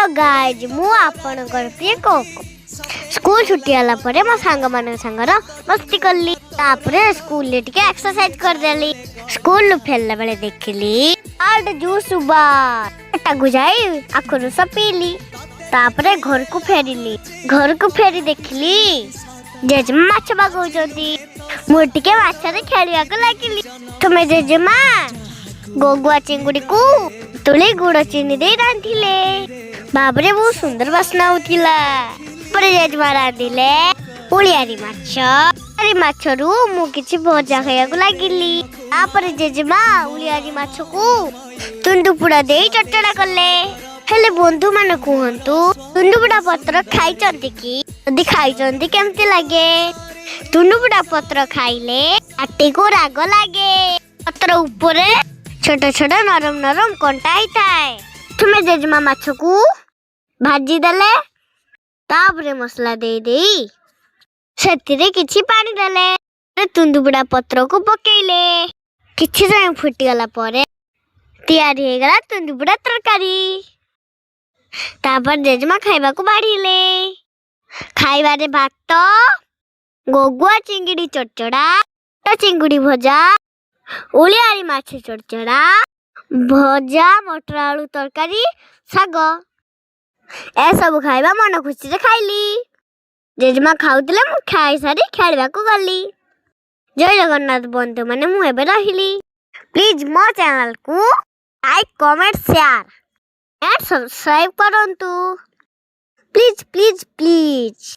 Hello guys मु आपनकर प्रिय कोको स्कूल छुट्टी होला परे मो सांग मान संगर मस्ती करली तापरे स्कूल ले टिके एक्सरसाइज कर देली स्कूल फेरला बेले देखली आड जूस बार गुजाई आखरु सब पीली तापरे घर को फेरी देखली जेजेमा माछ बागौचंती मु टिके माछरे खेलिया को लागिली तुमे जेजेमा गोगुआ चिंगुड़ी को तुले गुड़ चीनी दे रांधिले बाबरे बहुत सुंदर वासना होतिला परे जेजेमा रांधिले उलियारी माछरू मु किछि भजा खाया को लागिली आपरे जेजेमा उलियारी माछ को तुंडुपुड़ा दे चटड़ा करले हेले बंधु माने कहंतु तुंडुपुड़ा पत्र खाई चंती की यदि खाई चंती केमती लागे तुंडुपुड़ा पत्र खाइले आटी को राग लागे पत्र ऊपर छोटा छोटा नरम नरम कंटा ही थाए तुमे जेजेमा माछ को भाजी देले तापरे मसला दे देई सेतिरे किछि पानी देले तुंडुपुड़ा पत्र को पकेइले किछि समय फुटी गला परे तैयारी हे गला तुंडुपुड़ा तरकारी तापर जेजेमा खाइबा को बाढ़ीले खाइबा रे भात गोगुआ चिंगड़ी चटचड़ा चिंगड़ी भजा उलियारी माछ चटचड़ा भजा मटर आलू तरकारी साग ए सब खाइबा मन खुशी से खाइली जेजेमा खाउतिले मु खाई सारी खेलबा को गली जय जगन्नाथ बंधु माने मु एबे रहिली प्लीज मो चैनल को like comment share and subscribe करंतु प्लीज प्लीज प्लीज।